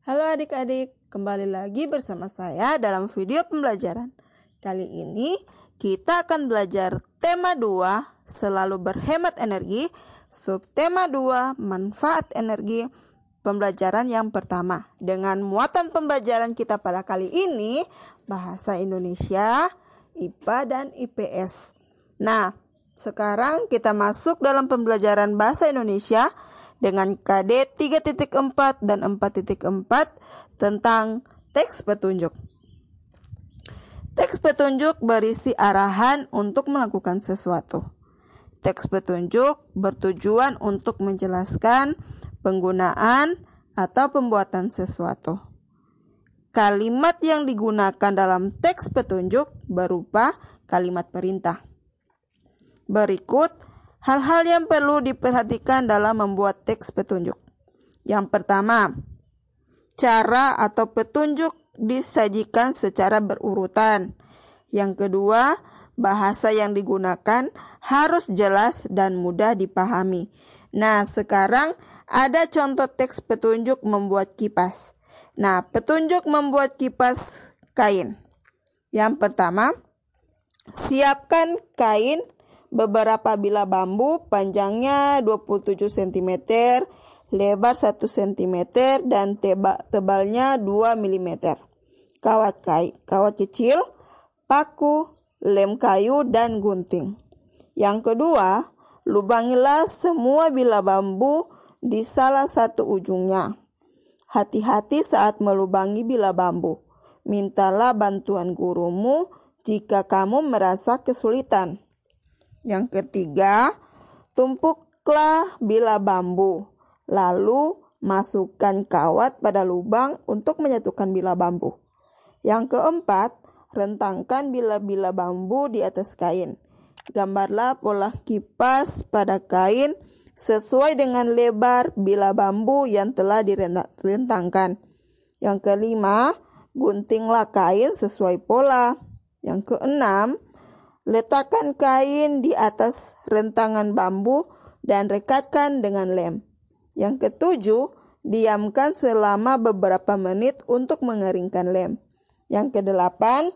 Halo adik-adik, kembali lagi bersama saya dalam video pembelajaran. Kali ini kita akan belajar tema 2, selalu berhemat energi, subtema 2, manfaat energi, pembelajaran yang pertama. Dengan muatan pembelajaran kita pada kali ini, bahasa Indonesia, IPA dan IPS. Nah, sekarang kita masuk dalam pembelajaran bahasa Indonesia dengan KD 3.4 dan 4.4 tentang teks petunjuk. Teks petunjuk berisi arahan untuk melakukan sesuatu. Teks petunjuk bertujuan untuk menjelaskan penggunaan atau pembuatan sesuatu. Kalimat yang digunakan dalam teks petunjuk berupa kalimat perintah. Berikut hal-hal yang perlu diperhatikan dalam membuat teks petunjuk. Yang pertama, cara atau petunjuk disajikan secara berurutan. Yang kedua, bahasa yang digunakan harus jelas dan mudah dipahami. Nah, sekarang ada contoh teks petunjuk membuat kipas. Nah, petunjuk membuat kipas kain. Yang pertama, siapkan kain beberapa bilah bambu, panjangnya 27 cm, lebar 1 cm, dan tebalnya 2 mm. Kawat kecil, paku, lem kayu, dan gunting. Yang kedua, lubangilah semua bilah bambu di salah satu ujungnya. Hati-hati saat melubangi bilah bambu. Mintalah bantuan gurumu jika kamu merasa kesulitan. Yang ketiga, tumpuklah bilah bambu, lalu masukkan kawat pada lubang untuk menyatukan bilah bambu. Yang keempat, rentangkan bilah-bilah bambu di atas kain. Gambarlah pola kipas pada kain sesuai dengan lebar bilah bambu yang telah direntangkan. Yang kelima, guntinglah kain sesuai pola. Yang keenam, letakkan kain di atas rentangan bambu dan rekatkan dengan lem. Yang ketujuh, diamkan selama beberapa menit untuk mengeringkan lem. Yang kedelapan,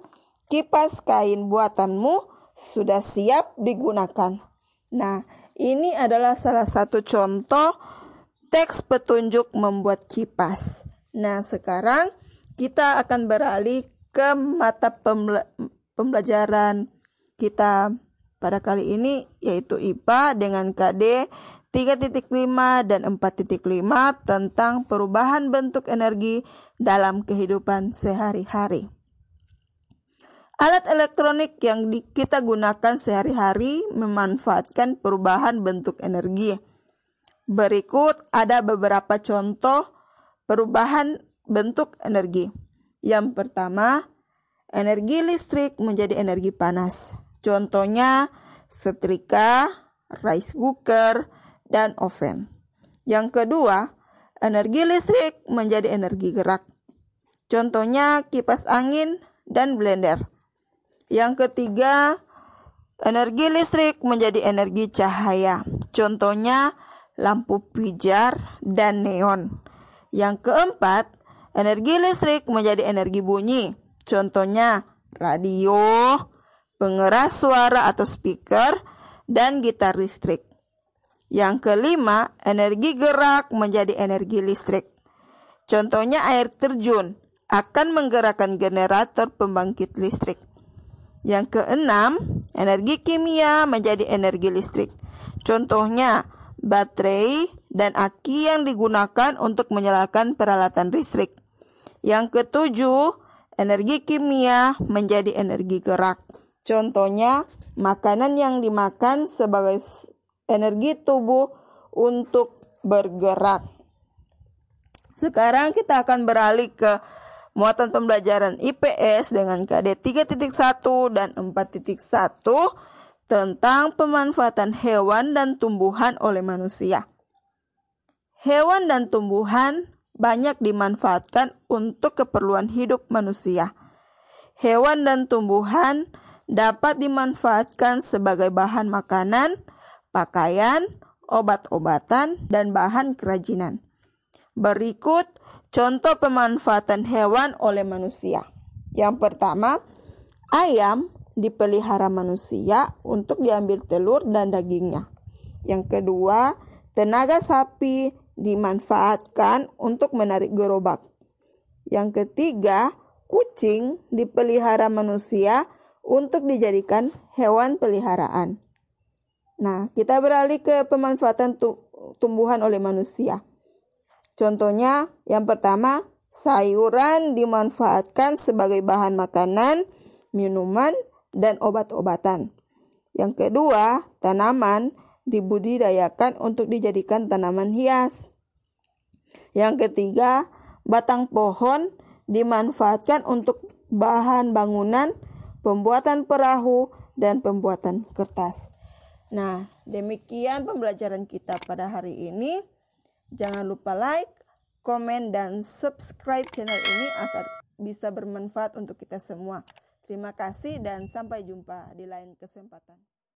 kipas kain buatanmu sudah siap digunakan. Nah, ini adalah salah satu contoh teks petunjuk membuat kipas. Nah, sekarang kita akan beralih ke mata pembelajaran kita pada kali ini, yaitu IPA dengan KD 3.5 dan 4.5 tentang perubahan bentuk energi dalam kehidupan sehari-hari. Alat elektronik yang kita gunakan sehari-hari memanfaatkan perubahan bentuk energi. Berikut ada beberapa contoh perubahan bentuk energi. Yang pertama, energi listrik menjadi energi panas. Contohnya setrika, rice cooker, dan oven. Yang kedua, energi listrik menjadi energi gerak. Contohnya kipas angin dan blender. Yang ketiga, energi listrik menjadi energi cahaya. Contohnya lampu pijar dan neon. Yang keempat, energi listrik menjadi energi bunyi. Contohnya radio, pengeras suara atau speaker, dan gitar listrik. Yang kelima, energi gerak menjadi energi listrik. Contohnya air terjun akan menggerakkan generator pembangkit listrik. Yang keenam, energi kimia menjadi energi listrik. Contohnya baterai dan aki yang digunakan untuk menyalakan peralatan listrik. Yang ketujuh, energi kimia menjadi energi gerak. Contohnya, makanan yang dimakan sebagai energi tubuh untuk bergerak. Sekarang kita akan beralih ke muatan pembelajaran IPS dengan KD 3.1 dan 4.1 tentang pemanfaatan hewan dan tumbuhan oleh manusia. Hewan dan tumbuhan banyak dimanfaatkan untuk keperluan hidup manusia. Hewan dan tumbuhan dapat dimanfaatkan sebagai bahan makanan, pakaian, obat-obatan, dan bahan kerajinan. Berikut contoh pemanfaatan hewan oleh manusia. Yang pertama, ayam dipelihara manusia untuk diambil telur dan dagingnya. Yang kedua, tenaga sapi dimanfaatkan untuk menarik gerobak. Yang ketiga, kucing dipelihara manusia untuk dijadikan hewan peliharaan. Nah, kita beralih ke pemanfaatan tumbuhan oleh manusia. Contohnya, yang pertama, sayuran dimanfaatkan sebagai bahan makanan, minuman, dan obat-obatan. Yang kedua, tanaman dibudidayakan untuk dijadikan tanaman hias. Yang ketiga, batang pohon dimanfaatkan untuk bahan bangunan, pembuatan perahu, dan pembuatan kertas. Nah, demikian pembelajaran kita pada hari ini. Jangan lupa like, komen, dan subscribe channel ini agar bisa bermanfaat untuk kita semua. Terima kasih dan sampai jumpa di lain kesempatan.